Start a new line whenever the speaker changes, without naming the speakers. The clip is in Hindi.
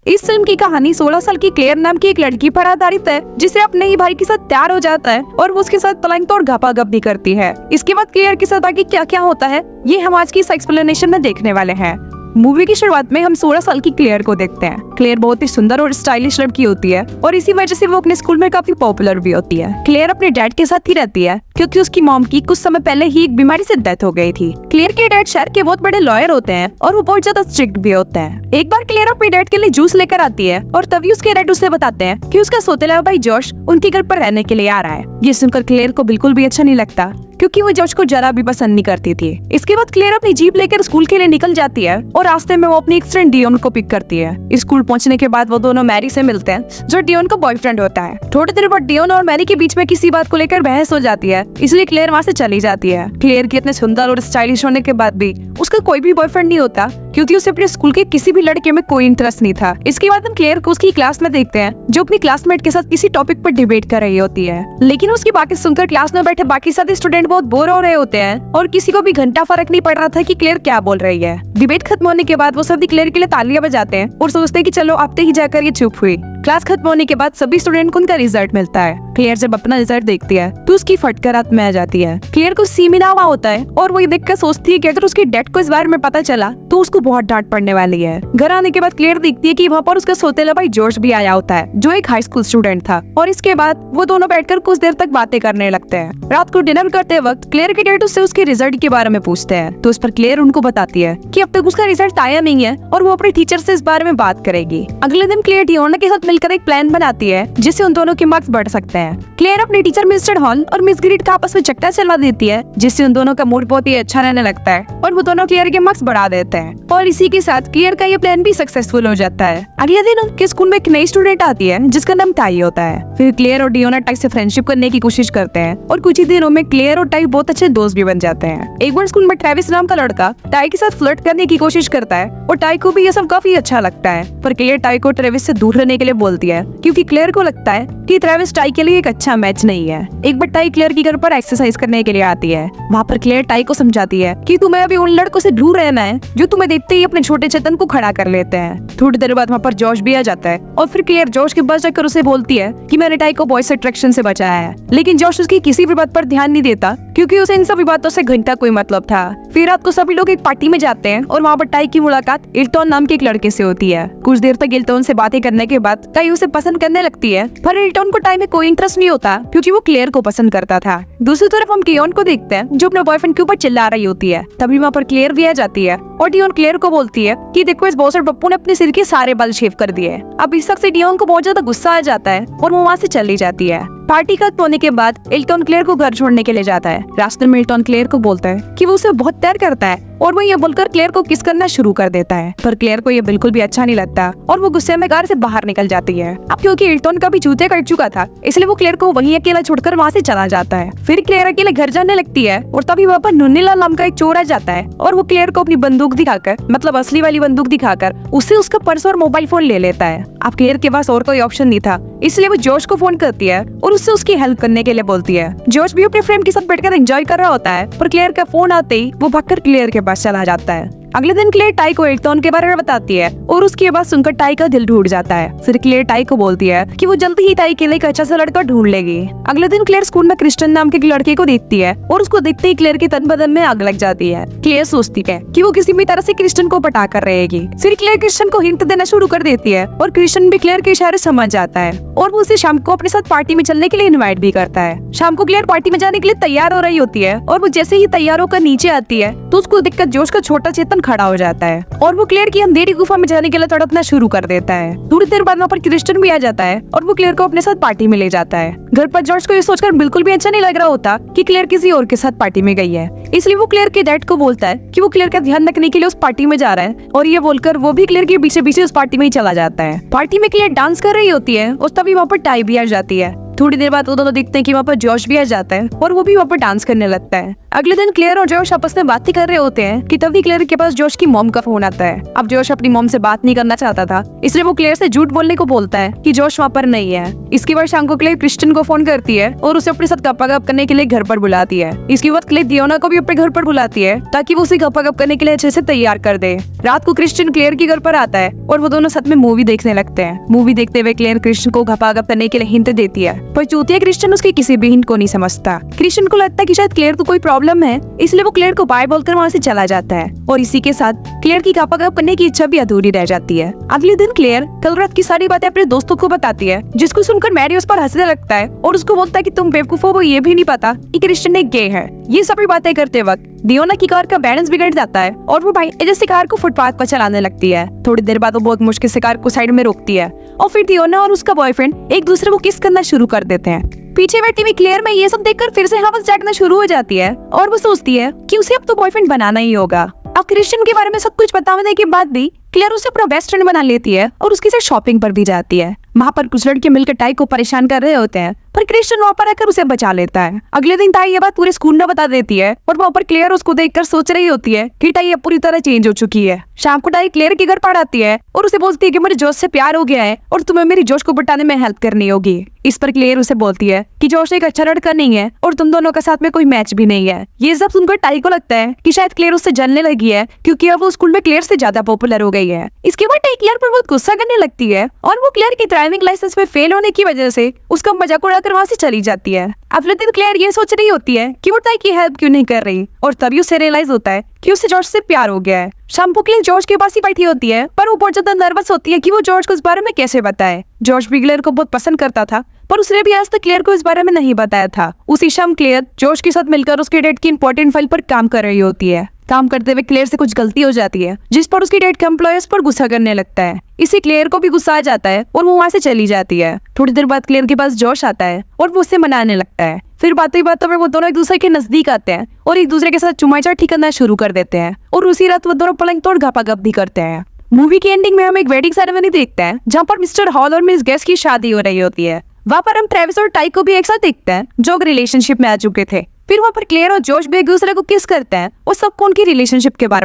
इस फिल्म की कहानी 16 साल की क्लेयर नाम की एक लड़की पर आधारित है, जिसे अपने ही भाई के साथ प्यार हो जाता है और वो उसके साथ पलंग तोड़ घपाघप भी करती है। इसके बाद क्लेयर के साथ आगे क्या क्या होता है ये हम आज की इस एक्सप्लेनेशन में देखने वाले हैं। मूवी की शुरुआत में हम 16 साल की क्लेयर को देखते हैं। क्लेयर बहुत ही सुंदर और स्टाइलिश लड़की होती है और इसी वजह से वो अपने स्कूल में काफी पॉपुलर भी होती है। क्लेयर अपने डैड के साथ ही रहती है क्योंकि उसकी मॉम की कुछ समय पहले ही एक बीमारी से डेथ हो गई थी। क्लेयर के डैड शहर के बहुत बड़े लॉयर होते हैं और वो बहुत ज्यादा स्ट्रिक्ट भी होते हैं। एक बार क्लेयर अपने डैड के लिए जूस लेकर आती है और तभी उसके डैड उसे बताते हैं कि उसका सौतेला भाई जॉश उनके घर पर रहने के लिए आ रहा है। ये सुनकर क्लेयर को बिल्कुल भी अच्छा नहीं लगता क्योंकि वो जॉश को जरा भी पसंद नहीं करती थी। इसके बाद क्लेयर अपनी जीप लेकर स्कूल के लिए निकल जाती है और रास्ते में वो अपनी एक फ्रेंड डियोन को पिक करती है। स्कूल पहुंचने के बाद वो दोनों मैरी से मिलते हैं जो डियोन का बॉयफ्रेंड होता है। थोड़ी देर बाद डियोन और मैरी के बीच में किसी बात को लेकर बहस हो जाती है, इसलिए क्लेयर वहाँ से चली जाती है। क्लेयर के इतने सुंदर और स्टाइलिश होने के बाद भी उसका कोई भी बॉयफ्रेंड नहीं होता क्योंकि उसे अपने स्कूल के किसी भी लड़के में कोई इंटरेस्ट नहीं था। इसके बाद हम क्लेयर को उसकी क्लास में देखते हैं जो अपनी क्लासमेट के साथ किसी टॉपिक पर डिबेट कर रही होती है, लेकिन उसकी बातें सुनकर क्लास में बैठे बाकी सारे स्टूडेंट बहुत बोर हो रहे होते हैं और किसी को भी घंटा फर्क नहीं पड़ रहा था कि क्लेयर क्या बोल रही है। डिबेट खत्म होने के बाद वो सभी क्लेयर के लिए तालियां बजाते हैं और सोचते हैं कि चलो अब ही जाकर ये चुप हुई। क्लास खत्म होने के बाद सभी स्टूडेंट को उनका रिजल्ट मिलता है। क्लेयर जब अपना रिजल्ट देखती है तो उसकी फटकर रात में आ जाती है। क्लेयर को सी मिला हुआ होता है और वो ये देखकर सोचती है कि अगर उसके डैड को इस बारे में पता चला तो उसको बहुत डांट पड़ने वाली है। घर आने के बाद क्लेयर देखती है कि वहाँ पर उसका सौतेला भाई जॉश भी आया होता है जो एक हाई स्कूल स्टूडेंट था और इसके बाद वो दोनों बैठकर कुछ देर तक बातें करने लगते हैं। रात को डिनर करते वक्त क्लेयर के डैड उससे उसके रिजल्ट के बारे में पूछते हैं तो उस पर क्लेयर उनको बताती है कि अब तक उसका रिजल्ट आया नहीं है और वो अपने टीचर से इस बारे में बात करेगी। अगले दिन क्लेयर डियोना के साथ मिलकर एक प्लान बनाती है जिससे उन दोनों के मार्क्स बढ़ सकते हैं। क्लेयर अपने टीचर मिस्टर हॉल और मिस ग्रीड का आपस में चक्कर चलवा देती है जिससे उन दोनों का मूड बहुत ही अच्छा रहने लगता है और वो दोनों क्लेयर के मार्क्स बढ़ा देते हैं और इसी के साथ क्लेयर का ये प्लान भी सक्सेसफुल हो जाता है। अगले दिन उनके स्कूल में एक नई स्टूडेंट आती है जिसका नाम टाई होता है। फिर क्लेयर और डियोना टाई से फ्रेंडशिप करने की कोशिश करते हैं और कुछ ही दिनों में क्लेयर और टाई बहुत अच्छे दोस्त भी बन जाते हैं। एक बार स्कूल में ट्रेविस नाम का लड़का टाई के साथ फ्लर्ट करने की कोशिश करता है और टाई को भी ये सब काफी अच्छा लगता है, पर क्लेयर टाई को ट्रेविस से दूर रहने के लिए बोलती है क्योंकि क्लेयर को लगता है कि ट्रेविस टाई के लिए एक अच्छा मैच नहीं है। एक बार टाई क्लेयर के घर पर एक्सरसाइज करने के लिए आती है। वहाँ पर क्लेयर टाई को समझाती है कि तुम्हें अभी उन लड़कों से दूर रहना है जो तुम्हें देखते ही अपने छोटे चेतन को खड़ा कर लेते हैं। थोड़ी देर बाद वहाँ पर जॉश भी आ जाता है और फिर क्लेयर जॉश के पास जाकर उसे बोलती है कि मैंने टाई को बॉयज अट्रैक्शन से बचाया है, लेकिन जॉश उसकी किसी भी बात पर ध्यान नहीं देता क्योंकि उसे इन सभी बातों से घंटा कोई मतलब था। फिर रात को सभी लोग एक पार्टी में जाते हैं और वहाँ पर टाई की मुलाकात इल्टॉन नाम के एक लड़के से होती है। कुछ देर तक इल्टॉन से बातें करने के बाद टाई उसे पसंद करने लगती है, पर इल्टॉन को टाई में कोई इंटरेस्ट नहीं होता क्योंकि वो क्लेयर को पसंद करता था। दूसरी तरफ हम डियोन को देखते हैं जो अपने बॉयफ्रेंड के ऊपर चिल्ला रही होती है। तभी वहाँ पर क्लेयर भी आ जाती है और डियोन क्लेयर को बोलती है कि देखो इस बॉस और पप्पू ने अपने सिर के सारे बाल शेव कर दिए। अब इस से डियोन को बहुत ज्यादा गुस्सा आ जाता है और वो वहाँ से चली जाती है। पार्टी खत्म होने के बाद इल्टॉन क्लेयर को घर छोड़ने के लिए जाता है। रास्ते में इल्टॉन क्लेयर को बोलता है कि वो उसे बहुत प्यार करता है और वो ये बोलकर क्लेयर को किस करना शुरू कर देता है, पर क्लेयर को ये बिल्कुल भी अच्छा नहीं लगता और वो गुस्से में कार से बाहर निकल जाती है। अब क्योंकि इल्टॉन का भी जूते कट चुका था इसलिए वो क्लेयर को वहीं अकेला छोड़कर वहाँ से चला जाता है। फिर क्लेयर अकेले घर जाने लगती है और तभी वहाँ पर नुन्नीलाल नाम का एक चोर आ जाता है और वो क्लेयर को अपनी बंदूक दिखाकर, मतलब असली वाली बंदूक दिखाकर, उससे उसका पर्स और मोबाइल फोन ले लेता है। अब क्लेयर के पास और कोई ऑप्शन नहीं था इसलिए वो जॉश को फोन करती है और उससे उसकी हेल्प करने के लिए बोलती है। जॉश भी अपने फ्रेंड के साथ बैठकर एंजॉय कर रहा होता है, पर क्लेयर का फोन आते ही वो भागकर क्लेयर के पास चला जाता है। अगले दिन क्लेयर टाई को इल्टॉन के बारे में बताती है और उसकी बात सुनकर टाई का दिल टूट जाता है। फिर क्लेयर टाई को बोलती है कि वो जल्दी ही टाई के लिए एक अच्छा सा लड़का ढूंढ लेगी। अगले दिन क्लेयर स्कूल में क्रिस्टन नाम के लड़के को देखती है और उसको देखते ही क्लेयर के तन बदन में आग लग जाती है। क्लेयर सोचती है कि वो किसी भी तरह से क्रिस्टन को पटा कर रहेगी। फिर क्लेयर क्रिस्टन को हिंट देना शुरू कर देती है और क्रिस्टन भी क्लेयर के इशारे समझ जाता है और वो उसे शाम को अपने साथ पार्टी में चलने के लिए इन्वाइट भी करता है। शाम को क्लेयर पार्टी में जाने के लिए तैयार हो रही होती है और वो जैसे ही तैयार होकर नीचे आती है तो उसको देखकर जोश का छोटा चेतन खड़ा हो जाता है और वो क्लेयर की अंधेरी गुफा में जाने के लिए तड़पना शुरू कर देता है। थोड़ी देर बाद वहाँ पर क्रिस्टन भी आ जाता है और वो क्लेयर को अपने साथ पार्टी में ले जाता है। घर पर जॉर्ज को ये सोचकर बिल्कुल भी अच्छा नहीं लग रहा होता कि क्लेयर किसी और के साथ पार्टी में गई है, इसलिए वो क्लेयर के डैड को बोलता है कि वो क्लेयर का ध्यान रखने के लिए उस पार्टी में जा रहा है और ये बोलकर वो भी क्लेयर के पीछे पीछे उस पार्टी में ही चला जाता है। पार्टी में क्लेयर डांस कर रही होती है और तभी वहाँ पर टाई भी आ जाती है। थोड़ी देर बाद वो दोनों देखते हैं कि वहाँ पर जॉश भी आ जाता है और वो भी वहाँ पर डांस करने लगता है। अगले दिन क्लेयर और जोश आपस में बातें कर रहे होते हैं कि तभी क्लेयर के पास जोश की मॉम का फोन आता है। अब जोश अपनी मॉम से बात नहीं करना चाहता था, इसलिए वो क्लेयर से झूठ बोलने को बोलता है कि जोश वहाँ पर नहीं है। इसके बाद शाम को क्लेयर क्रिस्टियन को फोन करती है और उसे अपने साथ गप्पा-गप करने के लिए घर पर बुलाती है। इसके बाद क्लेयर डियोना को भी अपने घर पर बुलाती है ताकि वो उसे गप्पा-गप करने के लिए अच्छे से तैयार कर दे। रात को क्रिस्टियन क्लेयर के घर पर आता है और वो दोनों साथ में मूवी देखने लगते हैं। मूवी देखते हुए क्लेयर क्रिस्टियन को गप्पा-गप करने के लिए हिंट देती है, पर चूतिया क्रिस्टियन उसकी किसी भी हिंट को नहीं समझता। क्रिस्टियन को लगता है कि शायद क्लेयर को कोई प्रॉब्लम है, इसलिए वो क्लेयर को बाय बोलकर वहाँ से चला जाता है और इसी के साथ क्लेयर की गप्पा-गप करने की इच्छा भी अधूरी रह जाती है। अगले दिन क्लेयर कल रात की सारी बातें अपने दोस्तों को बताती है, जिसको सुनकर मैरी उस पर हंसने लगता है और उसको बोलता है कि तुम बेवकूफ हो, वो ये भी नहीं पता कि क्रिस्टियन एक गे है। ये सभी बातें करते वक्त डियोना की कार का बैलेंस बिगड़ जाता है और वो बाइक जैसे कार को फुटपाथ पर चलाने लगती है। थोड़ी देर बाद वो बहुत मुश्किल से कार को साइड में रोकती है और फिर डियोना और उसका बॉयफ्रेंड एक दूसरे को किस करना शुरू कर देते हैं। पीछे बैठी हुई क्लेयर में ये सब देखकर फिर से हवस जागना शुरू हो जाती है और वो सोचती है कि उसे अब तो बॉयफ्रेंड बनाना ही होगा। अब क्रिस्टियन के बारे में सब कुछ बताने के बाद भी क्लेयर उसे अपना बेस्ट फ्रेंड बना लेती है और उसके साथ शॉपिंग पर भी जाती है। वहाँ पर कुछ लड़के मिलकर टाई को परेशान कर रहे होते हैं, पर क्रिस्टियन वहाँ पर आकर उसे बचा लेता है। अगले दिन टाई ये बात पूरे स्कूल में बता देती है और वहाँ पर क्लेयर उसको देखकर सोच रही होती है कि टाई अब पूरी तरह चेंज हो चुकी है। शाम को टाई क्लेयर के घर पर आती है और उसे बोलती है कि मुझे जोश से प्यार हो गया है और तुम्हें मेरी जोश को बटाने में हेल्प करनी होगी। इस पर क्लेयर उसे बोलती है कि जोश एक अच्छा लड़का नहीं है और तुम दोनों के साथ में कोई मैच भी नहीं है। ये सब सुनकर टाई को लगता है कि शायद क्लेयर उससे जलने लगी है, क्योंकि अब वो स्कूल में क्लेयर से ज्यादा पॉपुलर हो गई है। इसके बाद टाई क्लेयर पर बहुत गुस्सा करने लगती है और वो क्लेयर की ड्राइविंग लाइसेंस में फेल होने की वजह से उसका मजाक उड़ाकर वहाँ से चली जाती है। अगले दिन क्लेयर ये सोच रही होती है कि वो टाई की हेल्प क्यों नहीं कर रही और तभी उसे रियलाइज होता है कि उसे जॉर्ज से प्यार हो गया है। शाम को क्लेयर जॉर्ज के पास ही बैठी होती है, पर वो बहुत ज्यादा नर्वस होती है कि वो जॉर्ज को इस बारे में कैसे बताए। जॉर्ज भी क्लेयर को बहुत पसंद करता था, पर उसने भी आज तक क्लेयर को इस बारे में नहीं बताया था। उसी शाम क्लेयर जॉर्ज के साथ मिलकर उसके डेट की इंपॉर्टेंट फाइल पर काम कर रही होती है। काम करते हुए क्लेयर से कुछ गलती हो जाती है, जिस पर उसकी डेट के एम्प्लॉयर्स पर गुस्सा करने लगता है। इसी क्लेयर को भी गुस्सा आ जाता है और वो वहाँ से चली जाती है। थोड़ी देर बाद क्लेयर के पास जॉश आता है और वो उससे मनाने लगता है। फिर बातों में वो दोनों एक दूसरे के नजदीक आते हैं और एक दूसरे के साथ चुमाई-चाटी करना शुरू कर देते हैं और उसी रात वो दोनों पलंग तोड़ गप्पा-गप भी करते हैं। मूवी की एंडिंग में हम एक वेडिंग सेरेमनी देखते हैं, जहाँ पर मिस्टर हॉल और मिस गेस्ट की शादी हो रही होती है। वहाँ पर हम ट्रेविस और टाई को भी एक साथ देखते हैं, जो रिलेशनशिप में आ चुके थे। फिर वहाँ पर क्लेयर और जॉश भी एक दूसरे को किस करते हैं और सबको उनकी रिलेशनशिप के बारे में